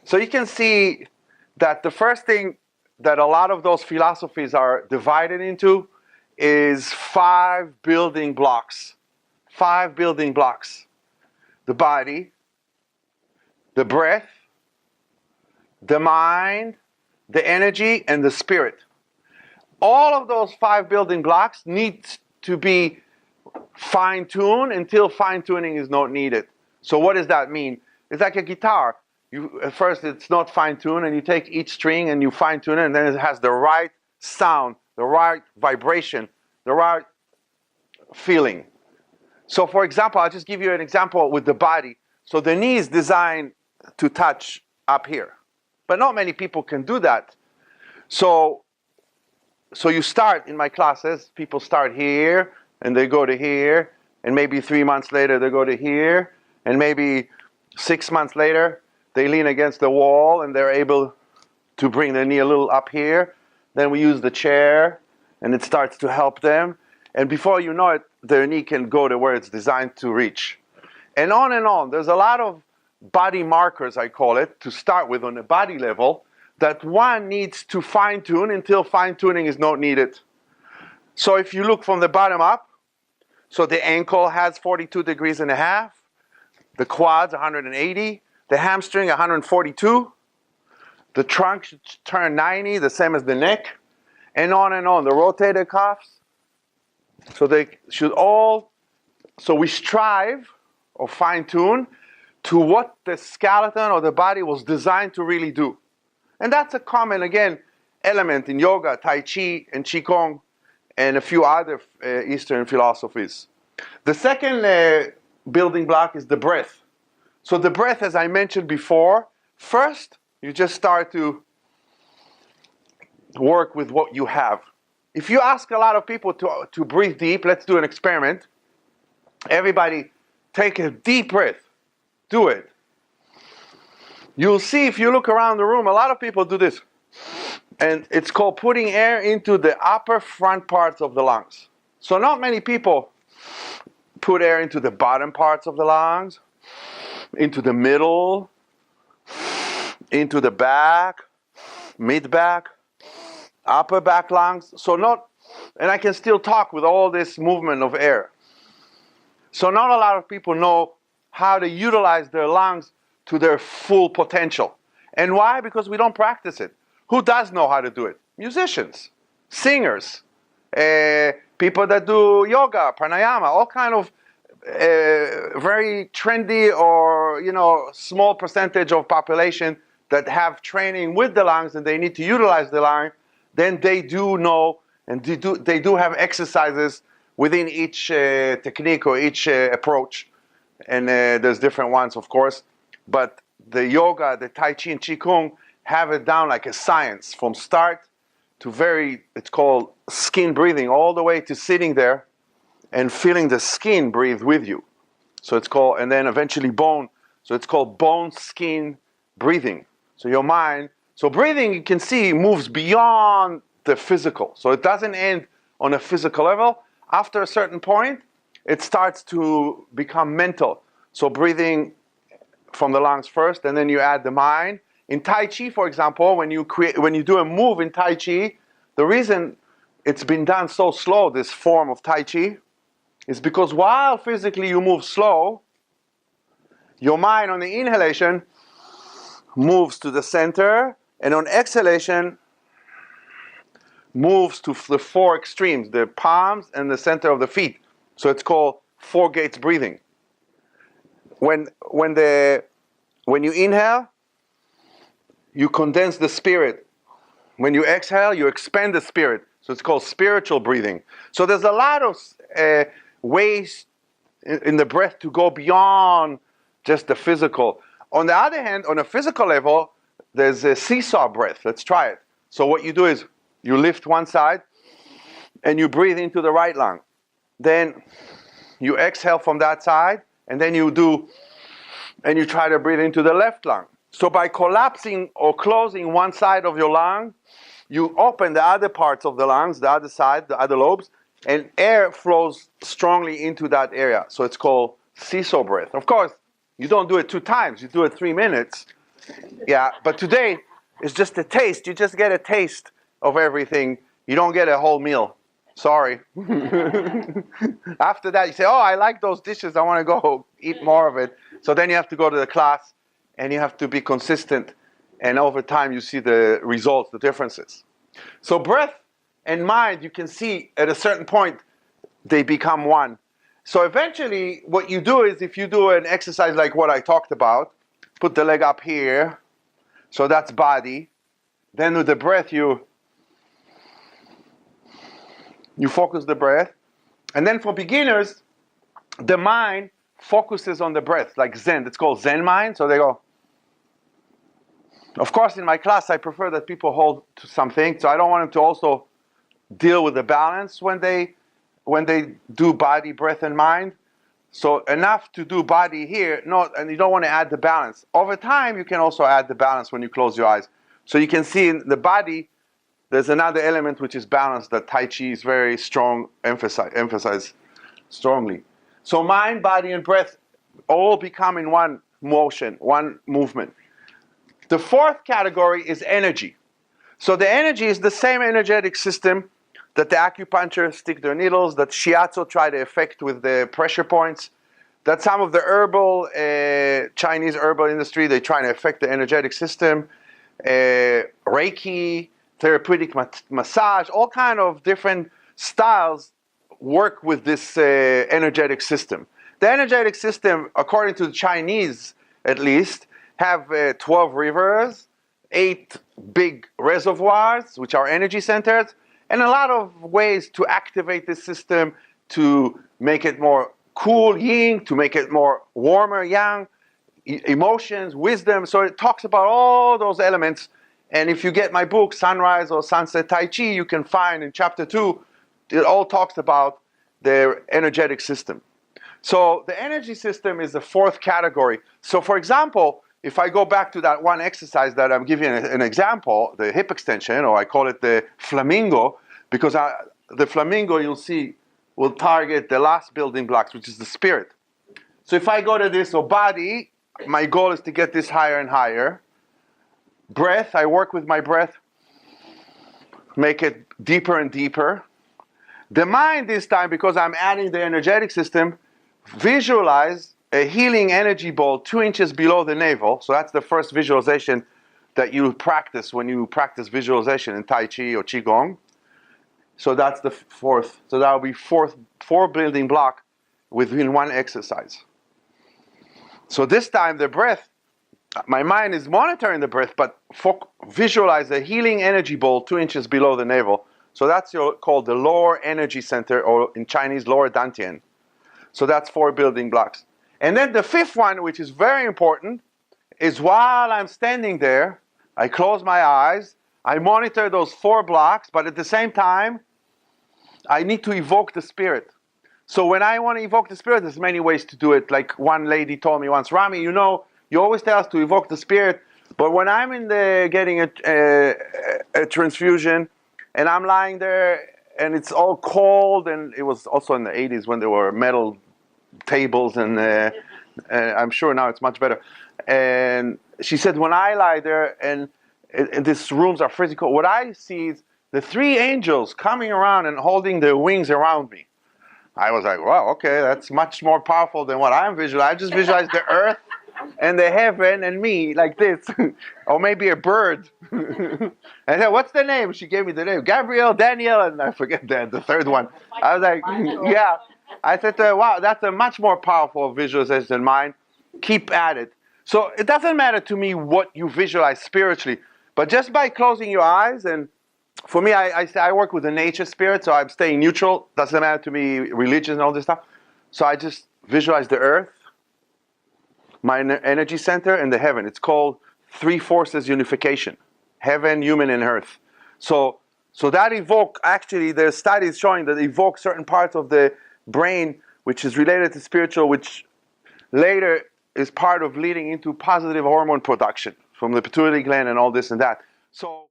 So you can see that the first thing that a lot of those philosophies are divided into is 5 building blocks. 5 building blocks. The body, the breath, the mind, the energy, and the spirit. All of those 5 building blocks need to be fine-tuned until fine-tuning is not needed. So what does that mean? It's like a guitar. At first it's not fine-tuned, and you take each string and you fine-tune it, and then it has the right sound, the right vibration, the right feeling. So for example, I'll just give you an example with the body. So the knee is designed to touch up here, but not many people can do that. So you start in my classes, people start here, and they go to here, and maybe 3 months later they go to here, and maybe 6 months later they lean against the wall and they're able to bring their knee a little up here. Then we use the chair, and it starts to help them. And before you know it, their knee can go to where it's designed to reach. And on and on. There's a lot of body markers, I call it, to start with on the body level, that one needs to fine-tune until fine-tuning is not needed. So if you look from the bottom up, so the ankle has 42 degrees and a half, the quads 180, the hamstring 142, the trunk should turn 90, the same as the neck, and on and on. The rotator cuffs, so they should all, so we strive or fine-tune to what the skeleton or the body was designed to really do. And that's a common, again, element in yoga, Tai Chi, and Qigong, and a few other Eastern philosophies. The second building block is the breath. So the breath, as I mentioned before, first, you just start to work with what you have. If you ask a lot of people to breathe deep, let's do an experiment. Everybody take a deep breath. Do it. You'll see if you look around the room, a lot of people do this. And it's called putting air into the upper front parts of the lungs. So not many people put air into the bottom parts of the lungs, into the middle, into the back, mid-back, upper back lungs. So not, and I can still talk with all this movement of air. So not a lot of people know how to utilize their lungs to their full potential. And why? Because we don't practice it. Who does know how to do it? Musicians, singers, people that do yoga, pranayama, all kind of very trendy or small percentage of population that have training with the lungs and they need to utilize the lung. Then they do know, and they do have exercises within each technique or each approach. And there's different ones, of course. But the yoga, the Tai Chi and Qigong have it down like a science from start to it's called skin breathing, all the way to sitting there and feeling the skin breathe with you. So it's called, and then eventually bone. So it's called bone skin breathing. So your mind, so breathing, you can see, moves beyond the physical. So it doesn't end on a physical level. After a certain point, it starts to become mental. So breathing from the lungs first, and then you add the mind. In Tai Chi, for example, when you do a move in Tai Chi, the reason it's been done so slow, this form of Tai Chi, is because while physically you move slow, your mind on the inhalation moves to the center, and on exhalation moves to the 4 extremes, the palms and the center of the feet. So it's called 4 gates breathing. When you inhale, you condense the spirit. When you exhale, you expand the spirit. So it's called spiritual breathing. So there's a lot of ways in the breath to go beyond just the physical. On the other hand, on a physical level, there's a seesaw breath. Let's try it. So what you do is you lift one side and you breathe into the right lung. Then you exhale from that side, and then you try to breathe into the left lung. So by collapsing or closing one side of your lung, you open the other parts of the lungs, the other side, the other lobes, and air flows strongly into that area. So it's called seesaw breath. Of course, you don't do it 2 times, you do it 3 minutes. Yeah, but today it's just a taste. You just get a taste of everything. You don't get a whole meal. Sorry. After that, you say, "Oh, I like those dishes. I want to go eat more of it." So then you have to go to the class, and you have to be consistent. And over time, you see the results, the differences. So breath and mind, you can see at a certain point, they become one. So eventually, what you do is, if you do an exercise like what I talked about, put the leg up here. So that's body. Then with the breath, you focus the breath. And then for beginners, the mind focuses on the breath, like Zen. It's called Zen mind. So they go. Of course, in my class, I prefer that people hold to something. So I don't want them to also deal with the balance when they do body, breath, and mind. So enough to do body here, and you don't want to add the balance. Over time, you can also add the balance when you close your eyes. So you can see in the body, there's another element which is balance that Tai Chi is very strong, emphasize strongly. So mind, body, and breath all become in one motion, one movement. The fourth category is energy. So the energy is the same energetic system that the acupuncture stick their needles, that shiatsu try to affect with the pressure points, that some of the Chinese herbal industry, they try to affect the energetic system, Reiki, therapeutic massage, all kind of different styles work with this energetic system. The energetic system, according to the Chinese at least, have 12 rivers, 8 big reservoirs, which are energy centers, and a lot of ways to activate this system, to make it more cool, yin, to make it more warmer, yang, emotions, wisdom. So it talks about all those elements. And if you get my book, Sunrise or Sunset Tai Chi, you can find in chapter 2, it all talks about the energetic system. So the energy system is the fourth category. So for example, if I go back to that one exercise that I'm giving an example, the hip extension, or I call it the flamingo, because the flamingo, you'll see, will target the last building blocks, which is the spirit. So if I go to this, so body, my goal is to get this higher and higher. Breath, I work with my breath, make it deeper and deeper. The mind this time, because I'm adding the energetic system, visualize a healing energy ball 2 inches below the navel. So that's the first visualization that you practice when you practice visualization in Tai Chi or Qigong. So that's the fourth. So that will be four building block within one exercise. So this time the breath, my mind is monitoring the breath, but visualize a healing energy ball 2 inches below the navel. So that's called the lower energy center, or in Chinese, lower dantian. So that's 4 building blocks. And then the fifth one, which is very important, is while I'm standing there, I close my eyes, I monitor those 4 blocks, but at the same time, I need to evoke the spirit. So when I want to evoke the spirit, there's many ways to do it. Like one lady told me once, Rami, you always tell us to evoke the spirit, but when I'm getting a transfusion, and I'm lying there, and it's all cold, and it was also in the 80s when there were metal tables, and I'm sure now it's much better. And she said, when I lie there, and these rooms are physical, what I see is the 3 angels coming around and holding their wings around me. I was like, wow, okay, that's much more powerful than what I'm visualizing. I just visualize the earth and the heaven and me like this, or maybe a bird. And I said, what's the name? She gave me the name, Gabriel, Daniel, and I forget the third one. I was like, yeah. I said, wow, that's a much more powerful visualization than mine. Keep at it. So it doesn't matter to me what you visualize spiritually, but just by closing your eyes, and for me, I work with the nature spirit, so I'm staying neutral. Doesn't matter to me religion and all this stuff. So I just visualize the earth, my energy center, and the heaven. It's called 3 forces unification: heaven, human, and earth. So that actually there's studies showing that evoke certain parts of the brain which is related to spiritual, which later is part of leading into positive hormone production from the pituitary gland and all this and that. So